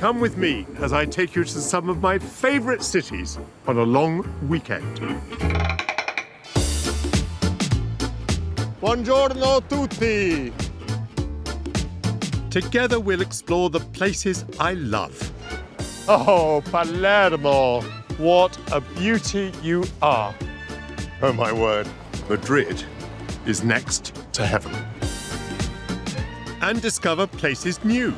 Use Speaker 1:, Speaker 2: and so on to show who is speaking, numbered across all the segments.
Speaker 1: Come with me as I take you to some of my favourite cities on a long weekend.
Speaker 2: Buongiorno tutti!
Speaker 1: Together we'll explore the places I love.
Speaker 2: Oh, Palermo! What a beauty you are. Oh, my word.
Speaker 1: Madrid is next to heaven. And discover places new.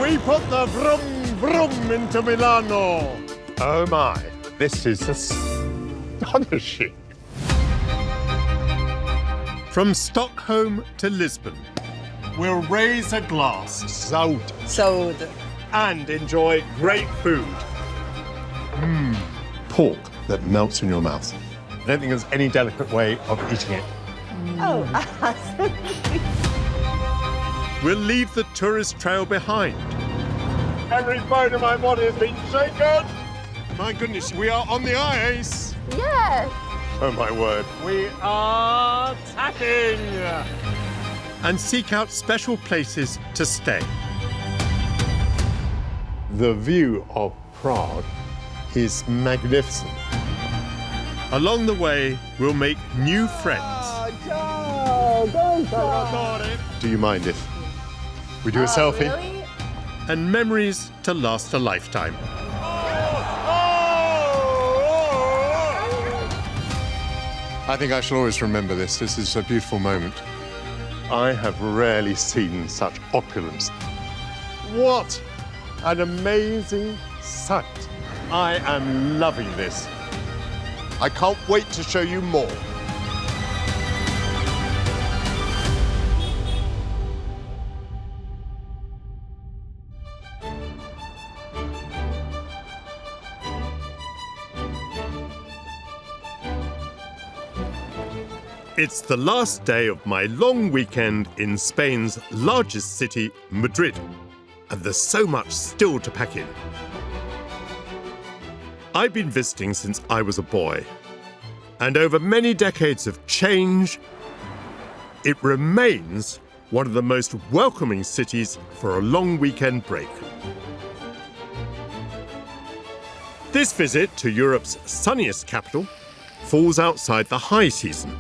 Speaker 2: We put the vroom vroom into Milano. Oh, my. This is astonishing.
Speaker 1: From Stockholm to Lisbon, we'll raise a glass,
Speaker 3: Sold.
Speaker 1: and enjoy great food.
Speaker 2: Pork that melts in your mouth. I don't think there's any delicate way of eating it.
Speaker 3: Oh,
Speaker 1: We'll leave the tourist trail behind.
Speaker 2: Every bone in my body has been shaken.
Speaker 1: My goodness, we are on the ice.
Speaker 3: yes.
Speaker 2: Oh, my word. We are tacking.
Speaker 1: And seek out special places to stay.
Speaker 2: The view of Prague is magnificent.
Speaker 1: Along the way, we'll make new friends.
Speaker 2: Do you mind if we do a selfie?
Speaker 3: Really?
Speaker 1: And memories to last a lifetime.
Speaker 2: I think I shall always remember this. This is a beautiful moment. I have rarely seen such opulence. What an amazing sight. I am loving this. I can't wait to show you more.
Speaker 1: It's the last day of my long weekend in Spain's largest city, Madrid, and there's so much still to pack in. I've been visiting since I was a boy, and over many decades of change, it remains one of the most welcoming cities for a long weekend break. This visit to Europe's sunniest capital falls outside the high season.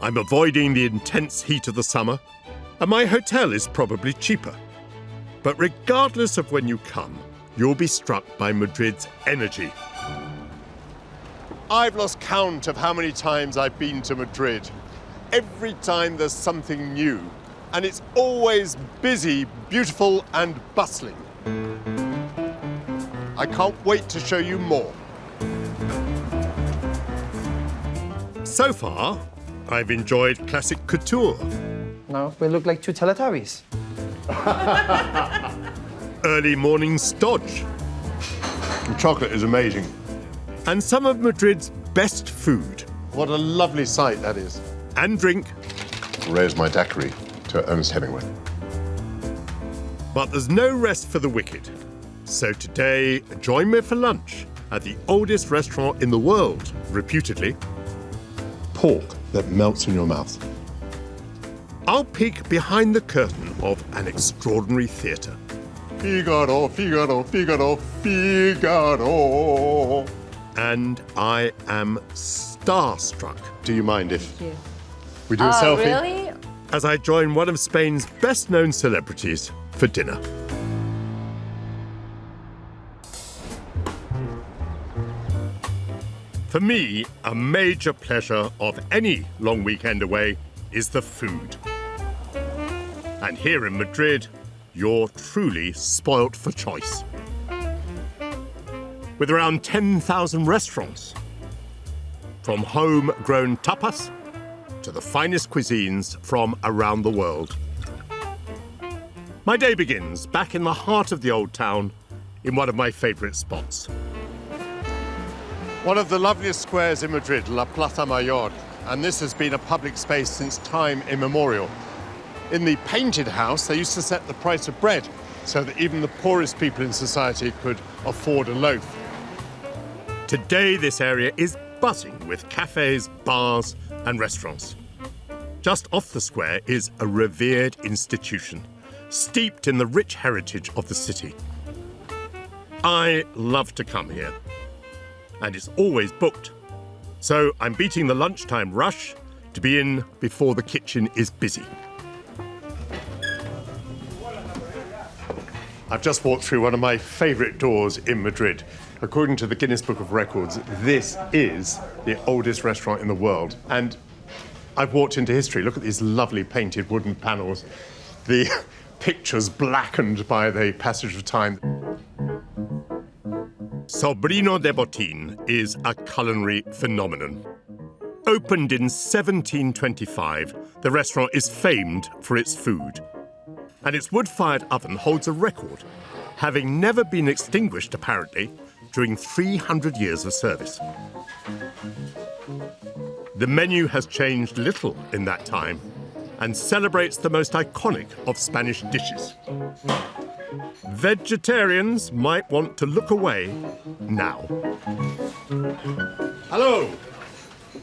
Speaker 1: I'm avoiding the intense heat of the summer, and my hotel is probably cheaper. But regardless of when you come, you'll be struck by Madrid's energy.
Speaker 2: I've lost count of how many times I've been to Madrid. Every time there's something new, and it's always busy, beautiful, and bustling. I can't wait to show you more.
Speaker 1: So far, I've enjoyed classic couture,
Speaker 4: No, we look like two Teletubbies.
Speaker 1: early morning stodge,
Speaker 2: The chocolate is amazing.
Speaker 1: and some of Madrid's best food.
Speaker 2: What a lovely sight that is.
Speaker 1: And drink,
Speaker 2: Raise my daiquiri to Ernest Hemingway.
Speaker 1: but there's no rest for the wicked. So today, join me for lunch at the oldest restaurant in the world, reputedly.
Speaker 2: Pork that melts in your mouth.
Speaker 1: I'll peek behind the curtain of an extraordinary theatre.
Speaker 2: Figaro, Figaro, Figaro, Figaro.
Speaker 1: And I am starstruck
Speaker 2: Do you mind if
Speaker 3: Thank you.
Speaker 2: we do a selfie?
Speaker 3: Really?
Speaker 1: as I join one of Spain's best-known celebrities for dinner. For me, a major pleasure of any long weekend away is the food. And here in Madrid, you're truly spoilt for choice. With around 10,000 restaurants, from home-grown tapas to the finest cuisines from around the world. My day begins back in the heart of the old town in one of my favourite spots.
Speaker 2: One of the loveliest squares in Madrid, La Plaza Mayor, and this has been a public space since time immemorial. In the painted house, they used to set the price of bread so that even the poorest people in society could afford a loaf.
Speaker 1: Today, this area is buzzing with cafes, bars, and restaurants. Just off the square is a revered institution, steeped in the rich heritage of the city. I love to come here, and it's always booked. So I'm beating the lunchtime rush to be in before the kitchen is busy.
Speaker 2: I've just walked through one of my favourite doors in Madrid. According to the Guinness Book of Records, this is the oldest restaurant in the world. And I've walked into history. Look at these lovely painted wooden panels, the pictures blackened by the passage of time.
Speaker 1: Sobrino de Botín is a culinary phenomenon. Opened in 1725, the restaurant is famed for its food. And its wood-fired oven holds a record, having never been extinguished, apparently, during 300 years of service. The menu has changed little in that time and celebrates the most iconic of Spanish dishes. Vegetarians might want to look away now.
Speaker 2: Hello.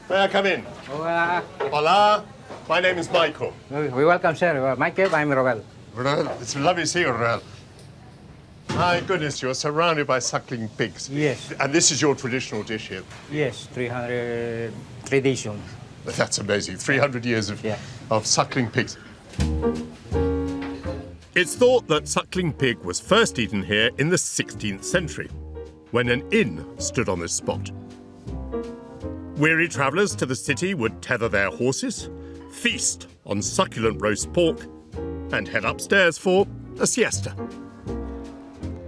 Speaker 2: May I come in?
Speaker 5: Hola.
Speaker 2: Hola. My name is Michael.
Speaker 5: We welcome, sir. Michael, I'm Robel.
Speaker 2: It's lovely to see you, Rael. My goodness, you're surrounded by suckling pigs.
Speaker 5: Yes.
Speaker 2: And this is your traditional dish here.
Speaker 5: Yes, 300 tradition.
Speaker 2: That's amazing. 300 years of suckling pigs.
Speaker 1: It's thought that suckling pig was first eaten here in the 16th century, when an inn stood on this spot. Weary travellers to the city would tether their horses, feast on succulent roast pork, and head upstairs for a siesta.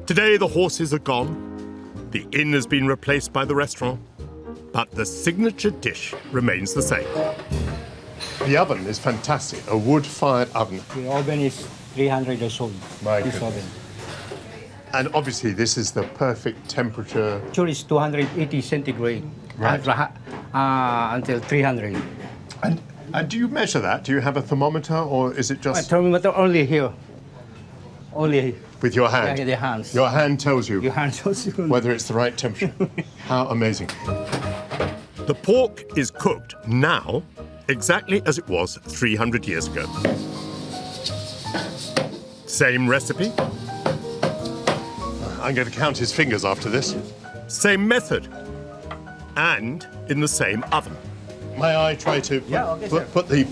Speaker 1: Today the horses are gone, the inn has been replaced by the restaurant, but the signature dish remains the same.
Speaker 2: The oven is fantastic, a wood-fired oven.
Speaker 5: The oven is 300 years old.
Speaker 2: My
Speaker 5: this
Speaker 2: goodness.
Speaker 5: oven.
Speaker 2: And obviously this is the perfect temperature.
Speaker 5: Sure, it's 280 centigrade.
Speaker 2: Right.
Speaker 5: Until 300.
Speaker 2: And do you measure that? Do you have a thermometer or is it just
Speaker 5: Thermometer only here. Only
Speaker 2: with your hand?
Speaker 5: the hands.
Speaker 2: Your hand tells you
Speaker 5: Your hands also.
Speaker 2: whether it's the right temperature. How amazing.
Speaker 1: The pork is cooked now exactly as it was 300 years ago. Same recipe,
Speaker 2: I'm going to count his fingers after this.
Speaker 1: same method, and in the same oven.
Speaker 2: May I try to
Speaker 5: okay, sir.
Speaker 2: put the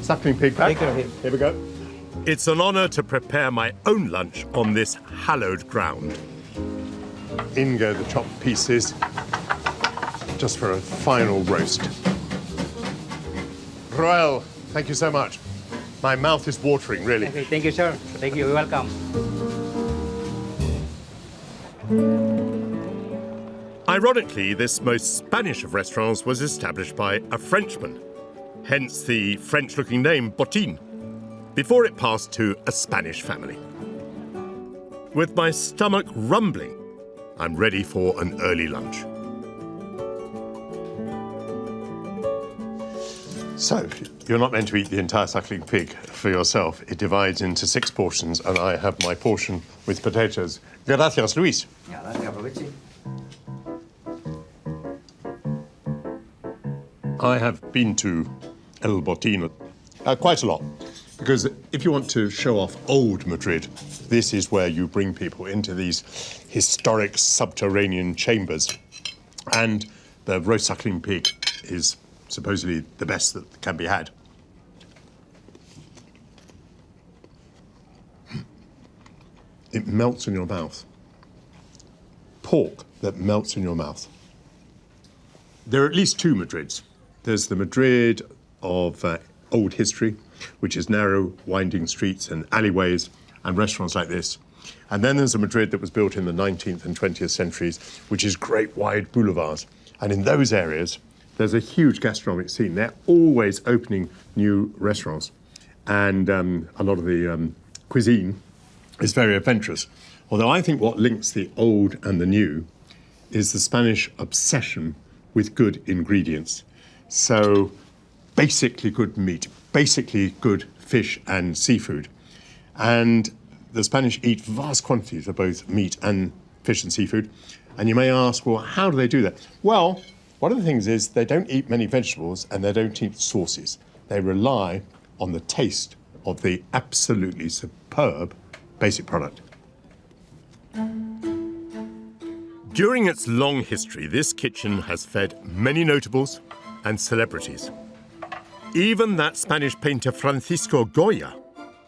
Speaker 2: suckling pig back?
Speaker 5: Take care of him.
Speaker 2: Here we go.
Speaker 1: It's an honour to prepare my own lunch on this hallowed ground.
Speaker 2: In go the chopped pieces, just for a final roast. Roel, thank you so much. My mouth is watering, really.
Speaker 5: Okay, thank you, sir. Thank you. You're welcome.
Speaker 1: Ironically, this most Spanish of restaurants was established by a Frenchman, hence the French-looking name Botín, before it passed to a Spanish family. With my stomach rumbling, I'm ready for an early lunch.
Speaker 2: So, you're not meant to eat the entire suckling pig for yourself. It divides into 6 portions, and I have my portion with potatoes. Gracias, Luis. I have been to El Botín quite a lot, because if you want to show off old Madrid, this is where you bring people into these historic subterranean chambers. And the roast suckling pig is supposedly the best that can be had. It melts in your mouth. Pork that melts in your mouth. There are at least 2 Madrids. There's the Madrid of old history, which is narrow, winding streets and alleyways and restaurants like this. And then there's a Madrid that was built in the 19th and 20th centuries, which is great wide boulevards. And in those areas, there's a huge gastronomic scene. They're always opening new restaurants. And a lot of the cuisine is very adventurous. Although I think what links the old and the new is the Spanish obsession with good ingredients. So basically good meat, basically good fish and seafood. And the Spanish eat vast quantities of both meat and fish and seafood. And you may ask, well, how do they do that? Well, one of the things is they don't eat many vegetables and they don't eat sauces. They rely on the taste
Speaker 1: of the absolutely superb basic product. During its long history, this kitchen has fed many notables and celebrities. Even that Spanish painter Francisco Goya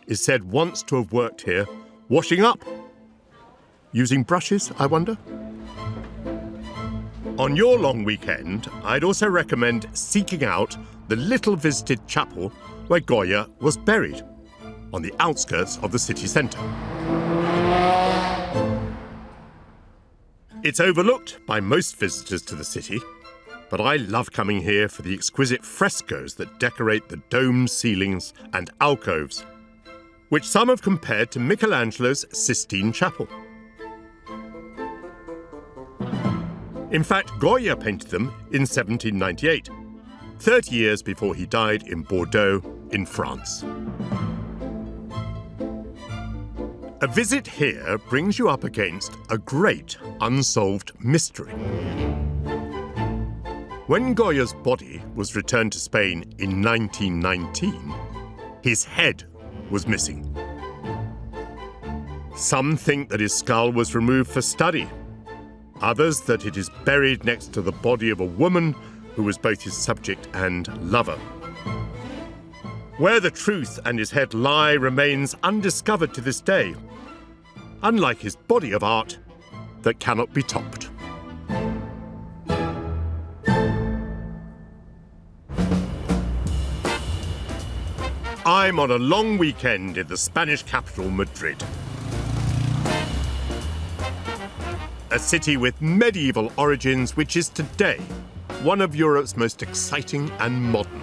Speaker 1: is said once to have worked here washing up. Using brushes, I wonder? On your long weekend, I'd also recommend seeking out the little visited chapel where Goya was buried, on the outskirts of the city centre. It's overlooked by most visitors to the city, but I love coming here for the exquisite frescoes that decorate the domed ceilings and alcoves, which some have compared to Michelangelo's Sistine Chapel. In fact, Goya painted them in 1798, 30 years before he died in Bordeaux in France. A visit here brings you up against a great unsolved mystery. When Goya's body was returned to Spain in 1919, his head was missing. Some think that his skull was removed for study. Others that it is buried next to the body of a woman who was both his subject and lover. Where the truth and his head lie remains undiscovered to this day, unlike his body of art that cannot be topped. I'm on a long weekend in the Spanish capital, Madrid. A city with medieval origins, which is today one of Europe's most exciting and modern.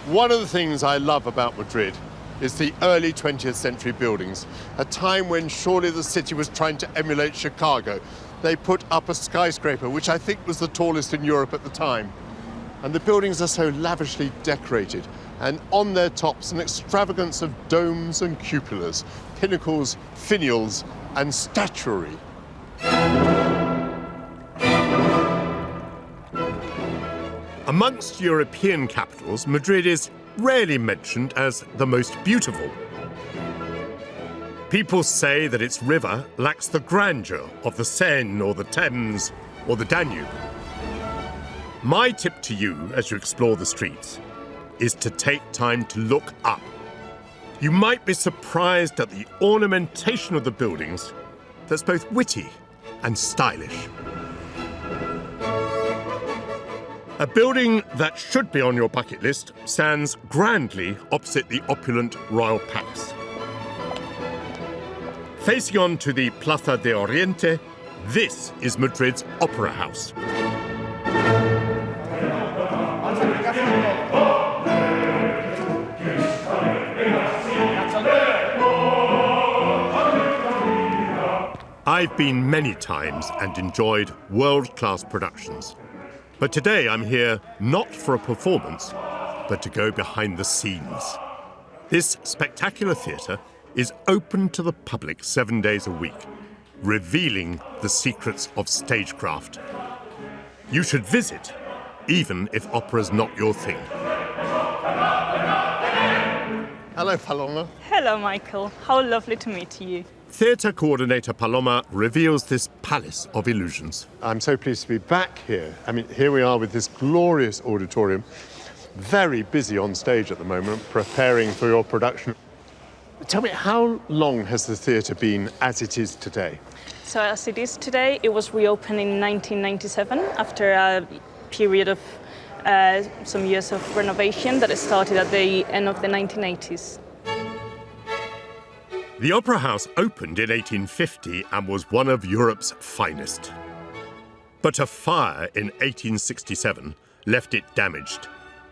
Speaker 2: One of the things I love about Madrid is the early 20th century buildings, a time when surely the city was trying to emulate Chicago. They put up a skyscraper, which I think was the tallest in Europe at the time. And the buildings are so lavishly decorated, and on their tops an extravagance of domes and cupolas, pinnacles, finials, and statuary.
Speaker 1: Amongst European capitals, Madrid is rarely mentioned as the most beautiful. People say that its river lacks the grandeur of the Seine or the Thames or the Danube. My tip to you as you explore the streets is to take time to look up. You might be surprised at the ornamentation of the buildings that's both witty and stylish. A building that should be on your bucket list stands grandly opposite the opulent Royal Palace. Facing on to the Plaza de Oriente, this is Madrid's Opera House. I've been many times and enjoyed world-class productions. But today I'm here not for a performance, but to go behind the scenes. This spectacular theatre is open to the public 7 days a week, revealing the secrets of stagecraft. You should visit, even if opera's not your thing.
Speaker 2: Hello, Paloma.
Speaker 6: Hello, Michael. How lovely to meet you.
Speaker 1: Theatre coordinator Paloma reveals this palace of illusions.
Speaker 2: I'm so pleased to be back here. I mean, here we are with this glorious auditorium, very busy on stage at the moment, preparing for your production. Tell me, how long has the theatre been as it is today?
Speaker 6: So as it is today, it was reopened in 1997 after a period of some years of renovation that started at the end of the 1980s.
Speaker 1: The Opera House opened in 1850 and was one of Europe's finest. But a fire in 1867 left it damaged,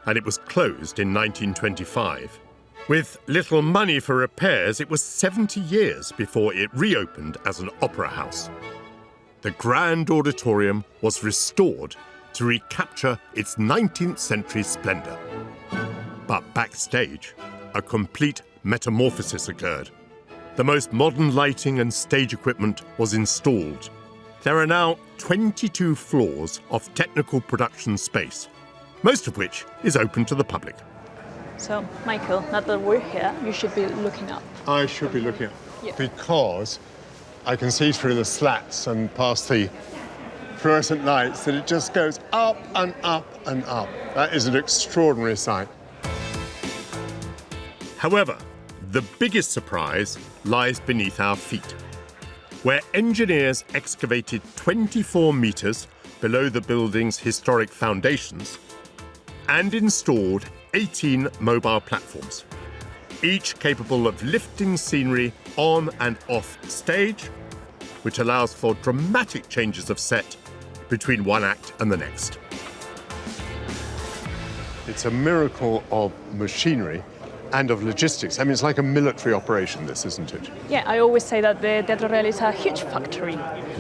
Speaker 1: and it was closed in 1925. With little money for repairs, it was 70 years before it reopened as an opera house. The grand auditorium was restored to recapture its 19th century splendor. But backstage, a complete metamorphosis occurred. The most modern lighting and stage equipment was installed. There are now 22 floors of technical production space, most of which is open to the public.
Speaker 6: So, Michael, now that we're here, you should be looking up.
Speaker 2: I should be looking at
Speaker 6: Yeah.
Speaker 2: because I can see through the slats and past the fluorescent lights that it just goes up and up and up. That is an extraordinary sight.
Speaker 1: However, the biggest surprise lies beneath our feet, where engineers excavated 24 meters below the building's historic foundations and installed 18 mobile platforms, each capable of lifting scenery on and off stage, which allows for dramatic changes of set between one act and the next.
Speaker 2: It's a miracle of machinery and of logistics. I mean, it's like a military operation, this, isn't it?
Speaker 6: Yeah, I always say that the Teatro Real is a huge factory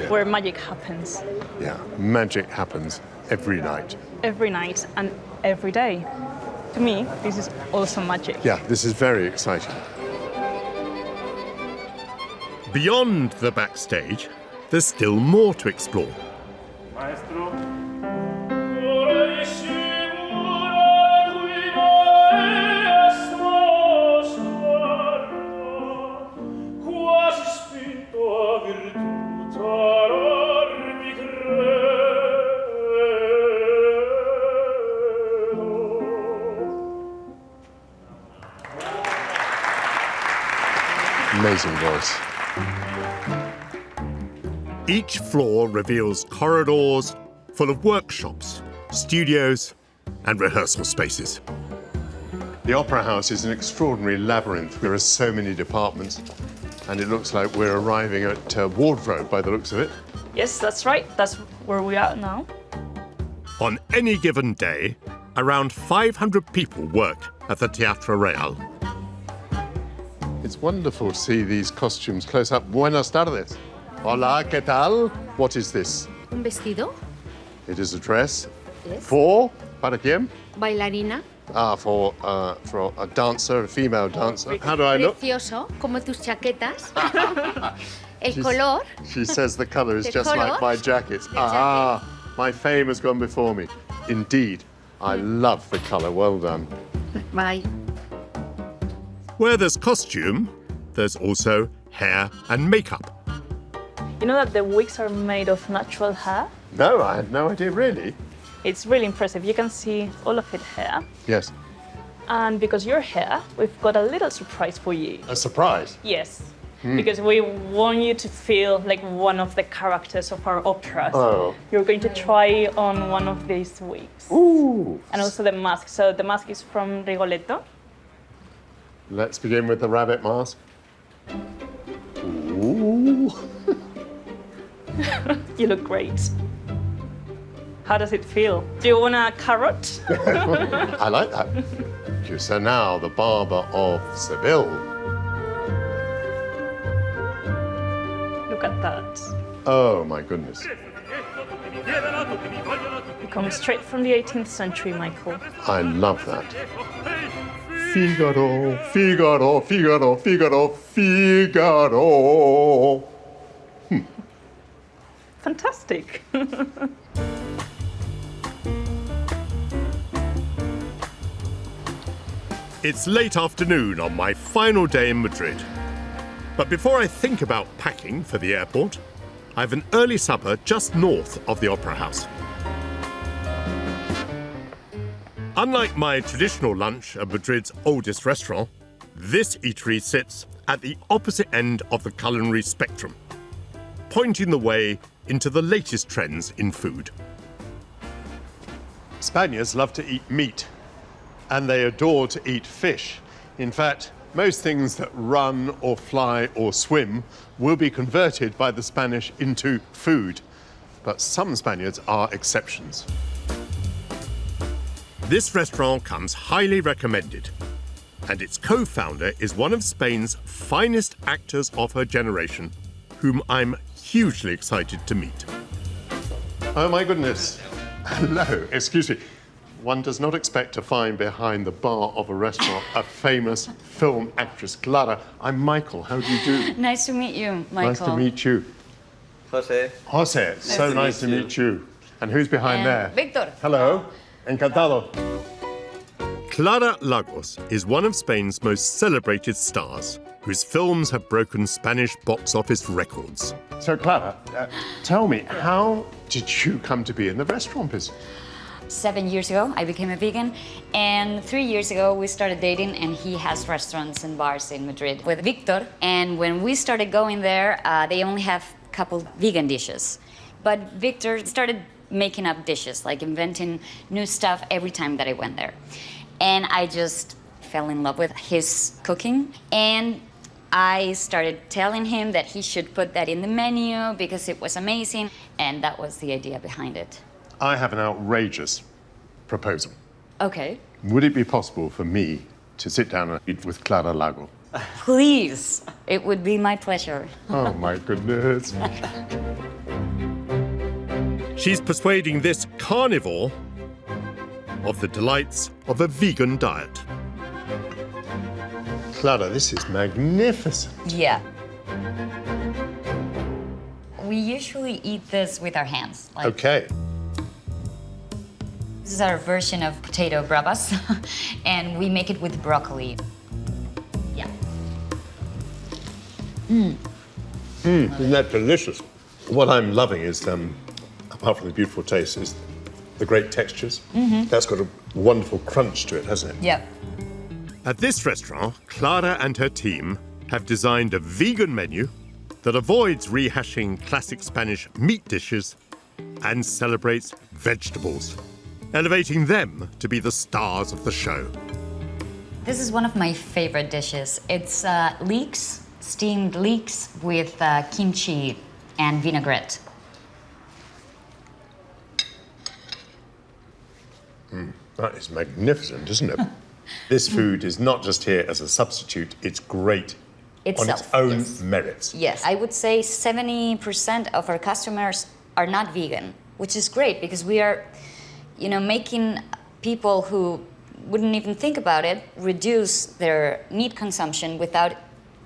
Speaker 6: where magic happens
Speaker 2: Yeah, magic happens every night.
Speaker 6: every night and every day. To me, this is also magic.
Speaker 2: Yeah, this is very exciting.
Speaker 1: Beyond the backstage, there's still more to explore.
Speaker 2: Amazing voice.
Speaker 1: Each floor reveals corridors full of workshops, studios, and rehearsal spaces.
Speaker 2: The Opera House is an extraordinary labyrinth. There are so many departments, and it looks like we're arriving at wardrobe by the looks of it.
Speaker 6: Yes, that's right. That's where we are now.
Speaker 1: On any given day, around 500 people work at the Teatro Real.
Speaker 2: It's wonderful to see these costumes close up. Buenas tardes. Hola, ¿qué tal? What is this?
Speaker 7: Un vestido,
Speaker 2: It is a dress.
Speaker 7: Yes.
Speaker 2: For? Para quién?
Speaker 7: bailarina,
Speaker 2: For a dancer, a female dancer. How do I look?
Speaker 7: precioso, como tus chaquetas. El color,
Speaker 2: She says the colour is
Speaker 7: The
Speaker 2: just
Speaker 7: colour?
Speaker 2: like my jackets.
Speaker 7: The
Speaker 2: Ah, my fame has gone before me. Indeed, I love the colour. Well done.
Speaker 7: bye.
Speaker 1: Where there's costume, there's also hair and makeup.
Speaker 6: You know that the wigs are made of natural hair?
Speaker 2: No, I had no idea, really.
Speaker 6: It's really impressive. You can see all of it here.
Speaker 2: Yes.
Speaker 6: And because you're here, we've got a little surprise for you.
Speaker 2: A surprise.
Speaker 6: Yes. Because we want you to feel like one of the characters of our operas.
Speaker 2: Oh.
Speaker 6: You're going to try on one of these wigs.
Speaker 2: Ooh.
Speaker 6: And also the mask. So the mask is from Rigoletto.
Speaker 2: Let's begin with the rabbit mask. Ooh.
Speaker 6: You look great. How does it feel? Do you want a carrot?
Speaker 2: I like that. So now the barber of Seville.
Speaker 6: Look at that.
Speaker 2: Oh my goodness.
Speaker 6: It comes straight from the 18th century, Michael.
Speaker 2: I love that. Figaro, Figaro, Figaro, Figaro, Figaro.
Speaker 6: Fantastic.
Speaker 1: It's late afternoon on my final day in Madrid. But before I think about packing for the airport, I have an early supper just north of the Opera House. Unlike my traditional lunch at Madrid's oldest restaurant, this eatery sits at the opposite end of the culinary spectrum, pointing the way into the latest trends in food.
Speaker 2: Spaniards love to eat meat, and they adore to eat fish. In fact, most things that run or fly or swim will be converted by the Spanish into food. But some Spaniards are exceptions.
Speaker 1: This restaurant comes highly recommended, and its co-founder is one of Spain's finest actors of her generation, whom I'm hugely excited to meet.
Speaker 2: Oh my goodness. Hello, excuse me. One does not expect to find behind the bar of a restaurant a famous film actress. Clara, I'm Michael. How do you do?
Speaker 3: Nice to meet you, Michael.
Speaker 2: Nice to meet you.
Speaker 8: Jose.
Speaker 2: Jose, so
Speaker 3: to
Speaker 2: nice to meet you. And who's behind there?
Speaker 3: Victor.
Speaker 2: Hello. Encantado.
Speaker 1: Clara Lagos is one of Spain's most celebrated stars, whose films have broken Spanish box office records.
Speaker 2: So, Clara, tell me, how did you come to be in the restaurant business?
Speaker 8: 7 years ago, I became a vegan, and 3 years ago, we started dating, and he has restaurants and bars in Madrid with Victor. And when we started going there, they only have a couple vegan dishes. But Victor started making up dishes, like inventing new stuff every time that I went there. And I just fell in love with his cooking, and I started telling him that he should put that in the menu because it was amazing, and that was the idea behind it.
Speaker 2: I have an outrageous proposal.
Speaker 8: Okay.
Speaker 2: Would it be possible for me to sit down and eat with Clara Lago?
Speaker 8: Please, it would be my pleasure.
Speaker 2: Oh, my goodness.
Speaker 1: She's persuading this carnivore of the delights of a vegan diet.
Speaker 2: Clara, this is magnificent.
Speaker 8: Yeah. We usually eat this with our hands.
Speaker 2: Okay.
Speaker 8: This is our version of potato bravas, and we make it with broccoli. Yeah.
Speaker 2: Isn't that delicious? What I'm loving is, apart from the beautiful taste, is the great textures. That's got a wonderful crunch to it, hasn't it?
Speaker 8: Yep.
Speaker 1: At this restaurant, Clara and her team have designed a vegan menu that avoids rehashing classic Spanish meat dishes and celebrates vegetables, elevating them to be the stars of the show.
Speaker 8: This is one of my favorite dishes. It's leeks, steamed leeks with kimchi and vinaigrette.
Speaker 2: That is magnificent, isn't it? This food is not just here as a substitute, it's great on its own
Speaker 8: yes.
Speaker 2: merits.
Speaker 8: Yes, I would say 70% of our customers are not vegan, which is great because we are, making people who wouldn't even think about it reduce their meat consumption without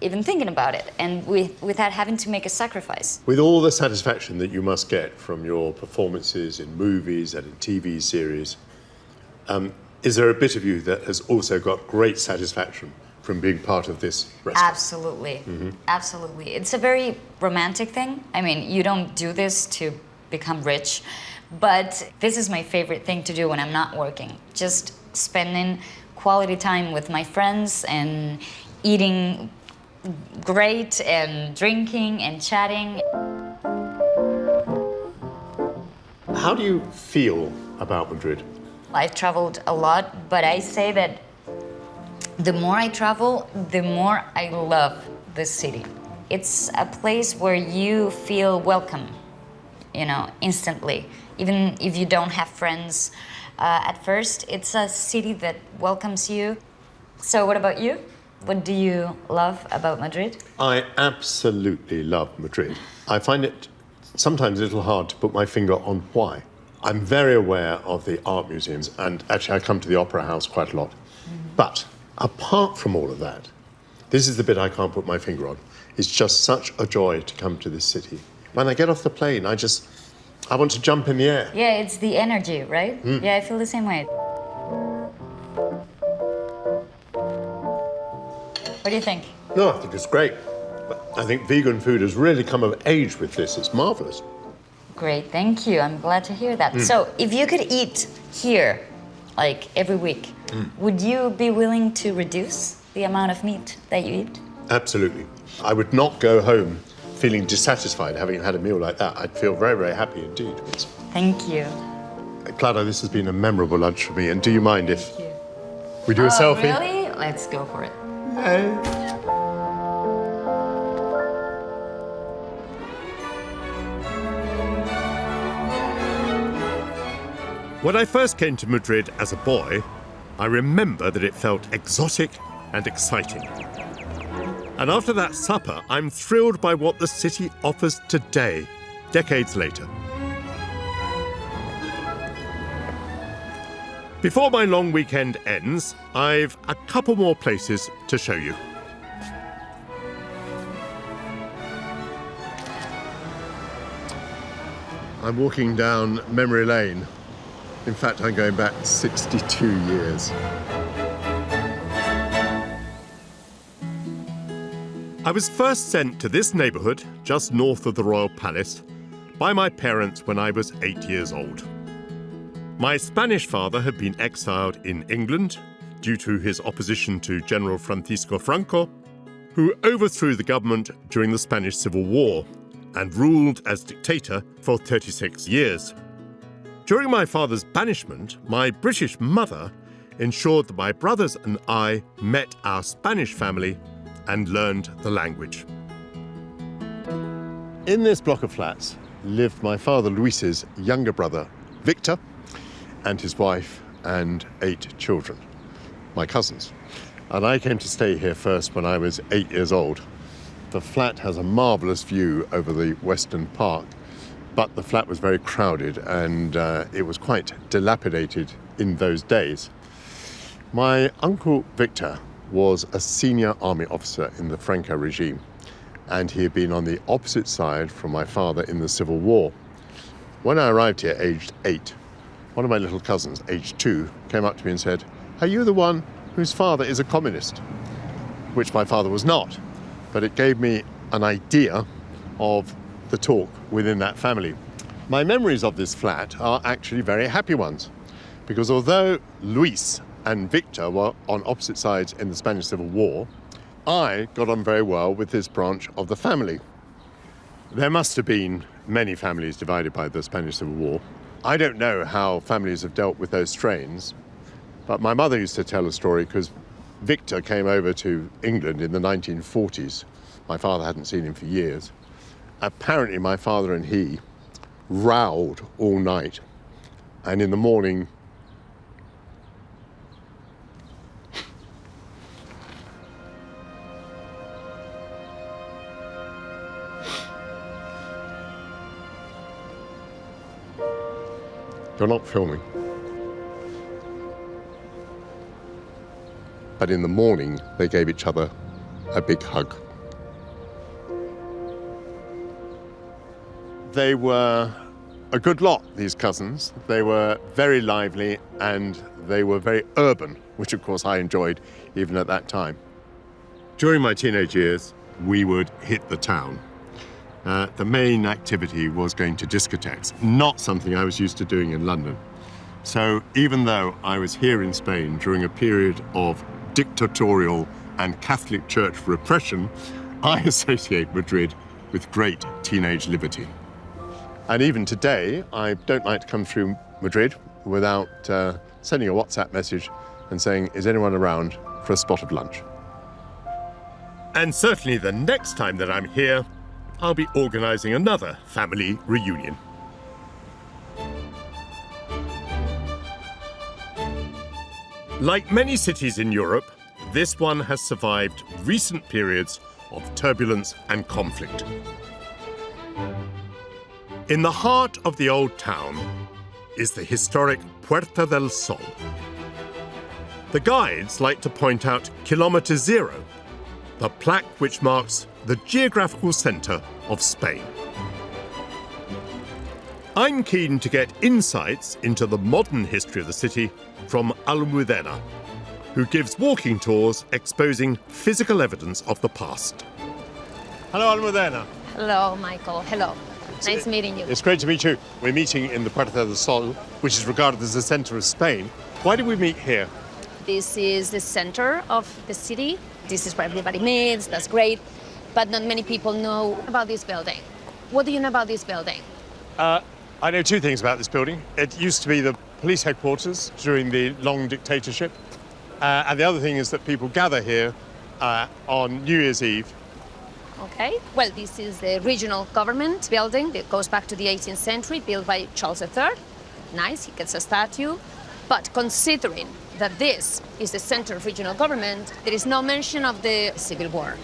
Speaker 8: even thinking about it and without having to make a sacrifice.
Speaker 2: With all the satisfaction that you must get from your performances in movies and in TV series, is there a bit of you that has also got great satisfaction from being part of this restaurant?
Speaker 8: Absolutely. Absolutely. It's a very romantic thing. I mean, you don't do this to become rich, but this is my favorite thing to do when I'm not working. Just spending quality time with my friends and eating great and drinking and chatting.
Speaker 2: How do you feel about Madrid?
Speaker 8: I've traveled a lot, but I say that the more I travel, the more I love this city. It's a place where you feel welcome, instantly. Even if you don't have friends at first, it's a city that welcomes you. So what about you? What do you love about Madrid?
Speaker 2: I absolutely love Madrid. I find it sometimes a little hard to put my finger on why. I'm very aware of the art museums, and actually I come to the Opera House quite a lot. But apart from all of that, this is the bit I can't put my finger on. It's just such a joy to come to this city. When I get off the plane, I want to jump in the air.
Speaker 8: Yeah, it's the energy, right? Yeah, I feel the same way. What do you think?
Speaker 2: No, I think it's great. But I think vegan food has really come of age with this. It's marvelous.
Speaker 8: Great, thank you. I'm glad to hear that. So, if you could eat here, like every week, would you be willing to reduce the amount of meat that you eat?
Speaker 2: Absolutely. I would not go home feeling dissatisfied having had a meal like that. I'd feel very, very happy indeed.
Speaker 8: Thank you.
Speaker 2: Clara, this has been a memorable lunch for me. And do you mind if we do a selfie?
Speaker 8: Really? Let's go for it.
Speaker 1: When I first came to Madrid as a boy, I remember that it felt exotic and exciting. And after that supper, I'm thrilled by what the city offers today, decades later. Before my long weekend ends, I've a couple more places to show you.
Speaker 2: I'm walking down memory lane. In fact, I'm going back 62 years.
Speaker 1: I was first sent to this neighbourhood, just north of the Royal Palace, by my parents when I was 8 years old. My Spanish father had been exiled in England due to his opposition to General Francisco Franco, who overthrew the government during the Spanish Civil War and ruled as dictator for 36 years. During my father's banishment, my British mother ensured that my brothers and I met our Spanish family and learned the language.
Speaker 2: In this block of flats lived my father Luis's younger brother, Victor, and his wife and 8 children, my cousins. And I came to stay here first when I was 8 years old. The flat has a marvellous view over the Western Park, but the flat was very crowded and it was quite dilapidated in those days. My uncle Victor was a senior army officer in the Franco regime, and he had been on the opposite side from my father in the Civil War. When I arrived here aged 8, one of my little cousins, aged 2, came up to me and said, "Are you the one whose father is a communist?" Which my father was not, but it gave me an idea of the talk within that family. My memories of this flat are actually very happy ones, because although Luis and Victor were on opposite sides in the Spanish Civil War, I got on very well with this branch of the family. There must have been many families divided by the Spanish Civil War. I don't know how families have dealt with those strains, but my mother used to tell a story because Victor came over to England in the 1940s. My father hadn't seen him for years. Apparently my father and he rowed all night, and in the morning You're not filming. But in the morning, they gave each other a big hug. They were a good lot, these cousins. They were very lively and they were very urban, which of course I enjoyed even at that time. During my teenage years, we would hit the town. The main activity was going to discotheques, not something I was used to doing in London. So even though I was here in Spain during a period of dictatorial and Catholic Church repression, I associate Madrid with great teenage liberty. And even today, I don't like to come through Madrid without sending a WhatsApp message and saying, "Is anyone around for a spot of lunch?"
Speaker 1: And certainly the next time that I'm here, I'll be organising another family reunion. Like many cities in Europe, this one has survived recent periods of turbulence and conflict. In the heart of the old town is the historic Puerta del Sol. The guides like to point out Kilometre Zero, the plaque which marks the geographical centre of Spain. I'm keen to get insights into the modern history of the city from Almudena, who gives walking tours exposing physical evidence of the past.
Speaker 2: Hello, Almudena.
Speaker 7: Hello, Michael. Hello. Nice meeting you.
Speaker 2: It's great to meet you. We're meeting in the Puerta del Sol, which is regarded as the centre of Spain. Why did we meet here?
Speaker 7: This is the center of the city. This is where everybody meets. That's great. But not many people know about this building. What do you know about this building?
Speaker 2: I know 2 things about this building. It used to be the police headquarters during the long dictatorship. And the other thing is that people gather here on New Year's Eve.
Speaker 7: Okay. Well, this is the regional government building. It goes back to the 18th century, built by Charles III. Nice, he gets a statue. But considering that this is the center of regional government, there is no mention of the Civil War.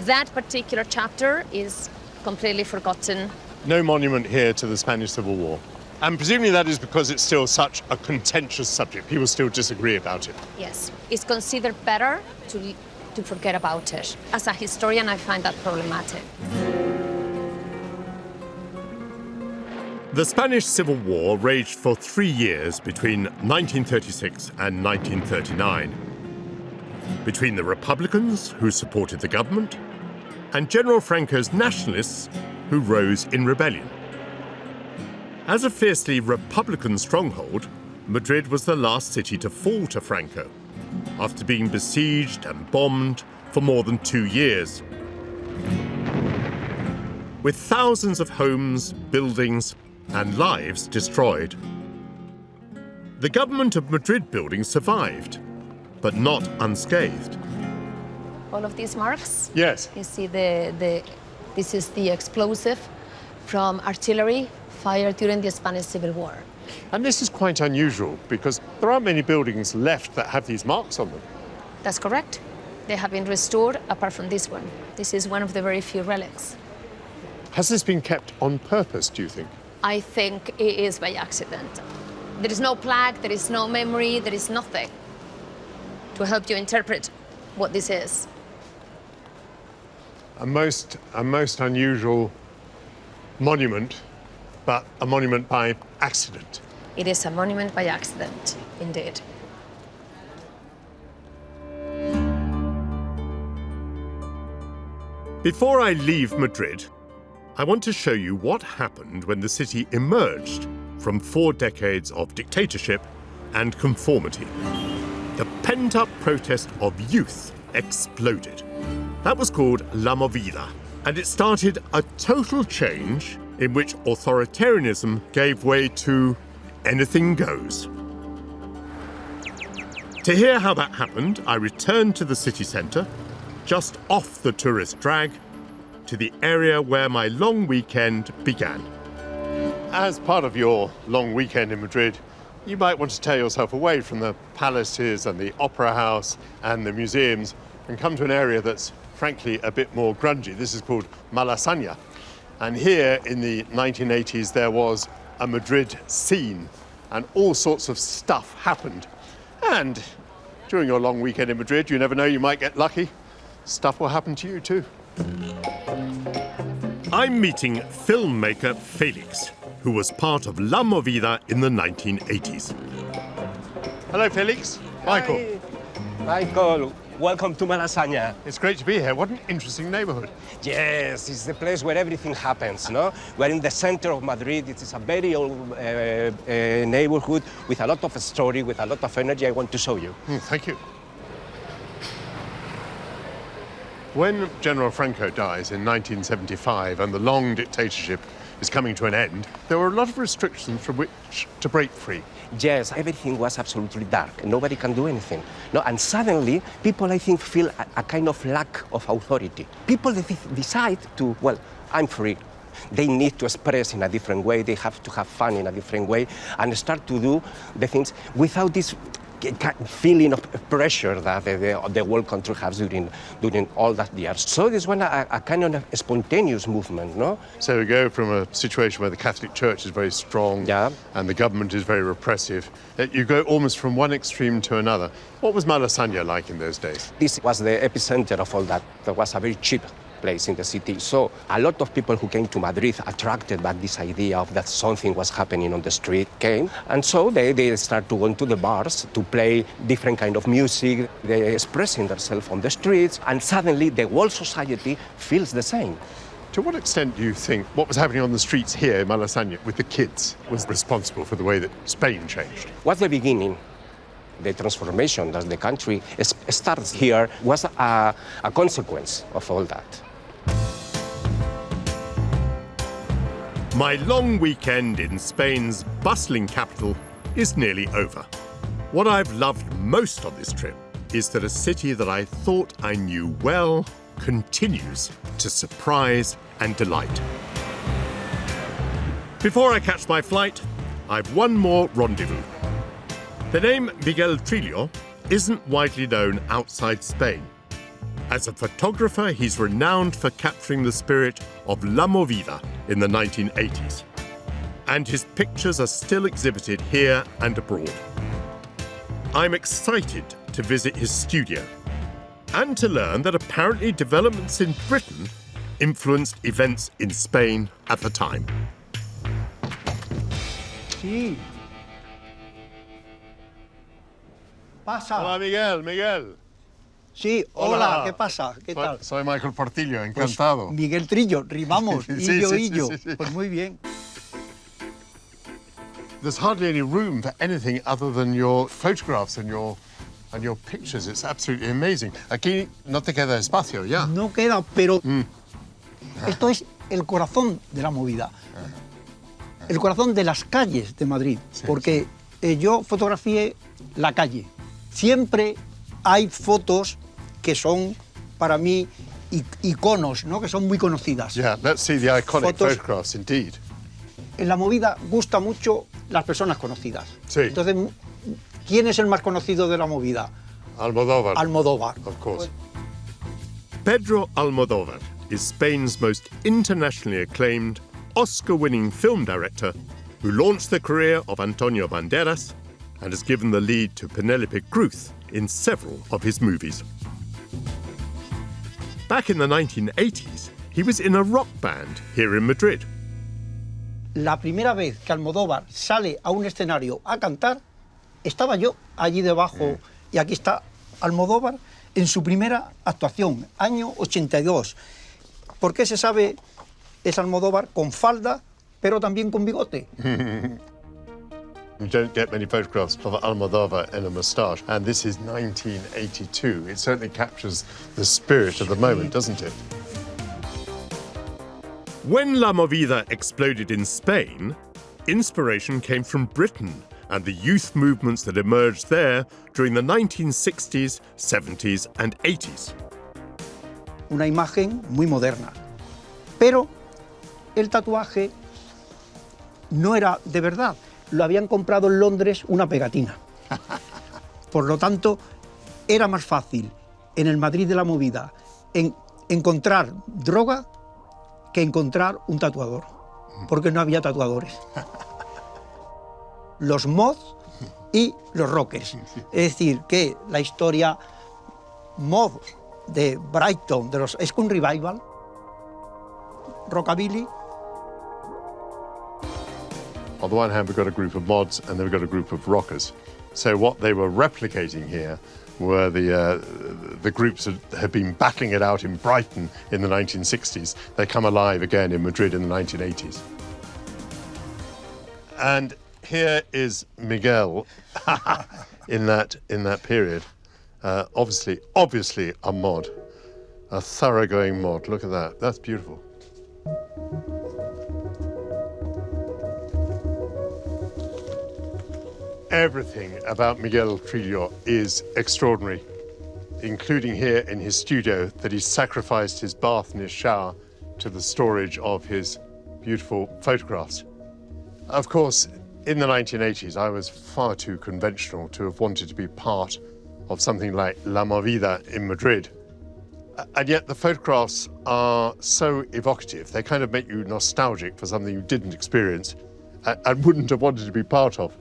Speaker 7: That particular chapter is completely forgotten.
Speaker 2: No monument here to the Spanish Civil War. And presumably that is because it's still such a contentious subject. People still disagree about it.
Speaker 7: Yes, it's considered better to forget about it. As a historian, I find that problematic.
Speaker 1: The Spanish Civil War raged for 3 years between 1936 and 1939. Between the Republicans, who supported the government, and General Franco's nationalists who rose in rebellion. As a fiercely Republican stronghold, Madrid was the last city to fall to Franco, after being besieged and bombed for more than 2 years. With thousands of homes, buildings, and lives destroyed. The government of Madrid building survived, but not unscathed.
Speaker 7: All of these marks?
Speaker 2: Yes.
Speaker 7: You see this is the explosive from artillery fired during the Spanish Civil War.
Speaker 2: And this is quite unusual because there aren't many buildings left that have these marks on them.
Speaker 7: That's correct. They have been restored apart from this one. This is one of the very few relics.
Speaker 2: Has this been kept on purpose, do you think?
Speaker 7: I think it is by accident. There is no plaque, there is no memory, there is nothing to help you interpret what this is.
Speaker 2: A most unusual monument, but a monument by accident.
Speaker 7: It is a monument by accident, indeed.
Speaker 1: Before I leave Madrid, I want to show you what happened when the city emerged from 4 decades of dictatorship and conformity. The pent-up protest of youth exploded. That was called La Movida, and it started a total change in which authoritarianism gave way to anything goes. To hear how that happened, I returned to the city centre, just off the tourist drag, to the area where my long weekend began.
Speaker 2: As part of your long weekend in Madrid, you might want to tear yourself away from the palaces and the opera house and the museums and come to an area that's frankly a bit more grungy. This is called Malasaña. And here in the 1980s there was a Madrid scene and all sorts of stuff happened. And during your long weekend in Madrid, you never know, you might get lucky. Stuff will happen to you too.
Speaker 1: I'm meeting filmmaker Felix, who was part of La Movida in the 1980s.
Speaker 2: Hello, Felix. Michael.
Speaker 9: Hi. Michael, welcome to Malasaña.
Speaker 2: It's great to be here. What an interesting neighborhood.
Speaker 9: Yes, it's the place where everything happens, no? We're in the center of Madrid. It is a very old neighborhood with a lot of story, with a lot of energy I want to show you.
Speaker 2: Thank you. When General Franco dies in 1975 and the long dictatorship is coming to an end, there were a lot of restrictions from which to break free.
Speaker 9: Yes, everything was absolutely dark. Nobody can do anything. No, and suddenly, people, I think, feel a kind of lack of authority. People decide to, well, I'm free. They need to express in a different way. They have to have fun in a different way and start to do the things without this feeling of pressure that the whole country has during all that years. So this was a kind of spontaneous movement, no?
Speaker 2: So we go from a situation where the Catholic Church is very strong,
Speaker 9: yeah,
Speaker 2: and the government is very repressive. You go almost from one extreme to another. What was Malasaña like in those days?
Speaker 9: This was the epicenter of all that. There was a very cheap place in the city. So a lot of people who came to Madrid, attracted by this idea of that something was happening on the street, came. And so they start to go to the bars to play different kind of music. They're expressing themselves on the streets. And suddenly the whole society feels the same.
Speaker 2: To what extent do you think what was happening on the streets here in Malasaña with the kids was responsible for the way that Spain changed?
Speaker 9: What's the beginning? The transformation that the country starts here was a consequence of all that.
Speaker 1: My long weekend in Spain's bustling capital is nearly over. What I've loved most on this trip is that a city that I thought I knew well continues to surprise and delight. Before I catch my flight, I've one more rendezvous. The name Miguel Portillo isn't widely known outside Spain. As a photographer, he's renowned for capturing the spirit of La Movida in the 1980s. And his pictures are still exhibited here and abroad. I'm excited to visit his studio and to learn that apparently developments in Britain influenced events in Spain at the time.
Speaker 5: Sí. Pasa.
Speaker 2: Hola, Miguel. Miguel.
Speaker 10: Sí, hola, ¿qué pasa? ¿Qué tal?
Speaker 2: Soy Michael Portillo, encantado.
Speaker 10: Pues Miguel Trillo, rimamos,
Speaker 2: Sí,
Speaker 10: illo,
Speaker 2: sí,
Speaker 10: illo.
Speaker 2: sí, sí.
Speaker 10: Pues muy bien.
Speaker 2: There's hardly any room for anything other than your photographs and your pictures. It's absolutely amazing. Aquí no te queda espacio, ya.
Speaker 10: No queda, pero esto es el corazón de la movida. El corazón de las calles de Madrid, porque yo fotografié la calle. Siempre hay fotos que son, para mí, iconos, ¿no? Que son muy conocidas.
Speaker 2: Yeah, let's see the iconic
Speaker 10: Fotos.
Speaker 2: photographs, indeed.
Speaker 10: En la movida gusta mucho las personas conocidas.
Speaker 2: Sí.
Speaker 10: Entonces, ¿quién es el más conocido de la movida?
Speaker 2: Almodóvar.
Speaker 10: Almodóvar.
Speaker 2: Of course.
Speaker 1: Pedro Almodóvar is Spain's most internationally acclaimed, Oscar-winning film director who launched the career of Antonio Banderas and has given the lead to Penélope Cruz in several of his movies. Back in the 1980s, he was in a rock band here in Madrid.
Speaker 10: La primera vez que Almodóvar sale a un escenario a cantar, estaba yo allí debajo, y aquí está Almodóvar en su primera actuación, año 82. ¿Por qué se sabe es Almodóvar con falda, pero también con bigote?
Speaker 2: You don't get many photographs of Almodóvar in a moustache, and this is 1982. It certainly captures the spirit of the moment, doesn't it?
Speaker 1: When La Movida exploded in Spain, inspiration came from Britain and the youth movements that emerged there during the 1960s, 70s and 80s.
Speaker 10: Una imagen muy moderna. Pero el tatuaje no era de verdad. Lo habían comprado en Londres una pegatina. Por lo tanto, era más fácil en el Madrid de la movida encontrar droga que encontrar un tatuador, porque no había tatuadores. Los mods y los rockers. Es decir, que la historia mod de Brighton, es un revival, rockabilly.
Speaker 2: On the one hand, we've got a group of mods and then we've got a group of rockers. So what they were replicating here were the groups that had been battling it out in Brighton in the 1960s. They come alive again in Madrid in the 1980s. And here is Miguel in that period. Obviously a mod, a thoroughgoing mod. Look at that. That's beautiful. Everything about Miguel Trillo is extraordinary, including here in his studio that he sacrificed his bath and his shower to the storage of his beautiful photographs. Of course, in the 1980s, I was far too conventional to have wanted to be part of something like La Movida in Madrid. And yet the photographs are so evocative. They kind of make you nostalgic for something you didn't experience and wouldn't have wanted to be part of.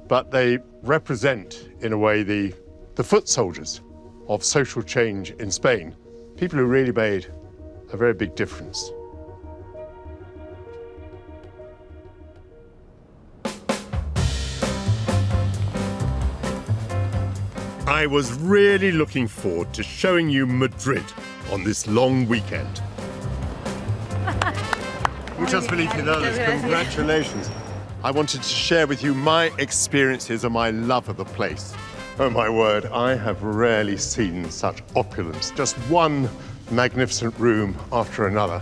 Speaker 2: But they represent, in a way, the foot soldiers of social change in Spain, people who really made a very big difference.
Speaker 1: I was really looking forward to showing you Madrid on this long weekend.
Speaker 2: Muchas felicidades, congratulations. I wanted to share with you my experiences and my love of the place. Oh my word, I have rarely seen such opulence. Just one magnificent room after another.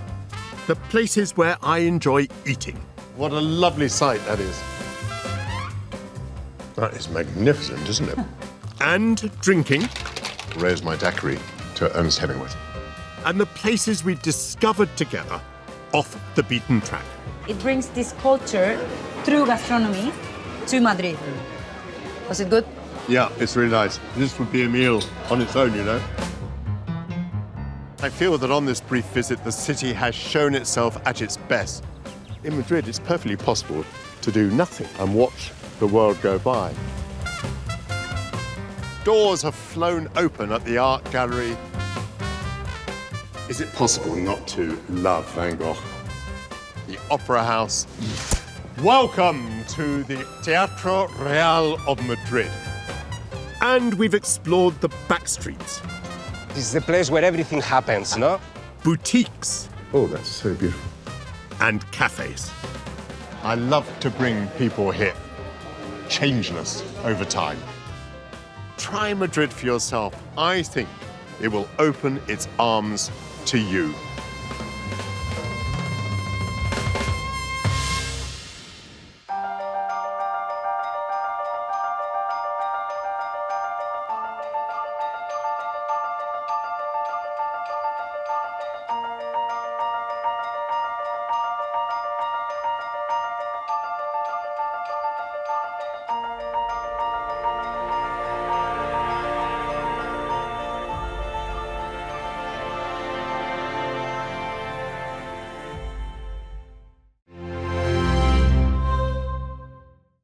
Speaker 1: The places where I enjoy eating.
Speaker 2: What a lovely sight that is. That is magnificent, isn't it?
Speaker 1: And drinking.
Speaker 2: Raise my daiquiri to Ernest Hemingway.
Speaker 1: And the places we've discovered together off the beaten track.
Speaker 3: It brings this culture through gastronomy to Madrid. Was it good?
Speaker 2: Yeah, it's really nice. This would be a meal on its own, you know.
Speaker 1: I feel that on this brief visit, the city has shown itself at its best.
Speaker 2: In Madrid, it's perfectly possible to do nothing and watch the world go by.
Speaker 1: Doors have flown open at the art gallery.
Speaker 2: Is it possible not to love Van Gogh?
Speaker 1: The Opera House. Welcome to the Teatro Real of Madrid. And we've explored the back streets,
Speaker 9: This is the place where everything happens, no?
Speaker 1: Boutiques
Speaker 2: Oh, that's so beautiful.
Speaker 1: and cafes.
Speaker 2: I love to bring people here, changeless over time. Try Madrid for yourself. I think it will open its arms to you.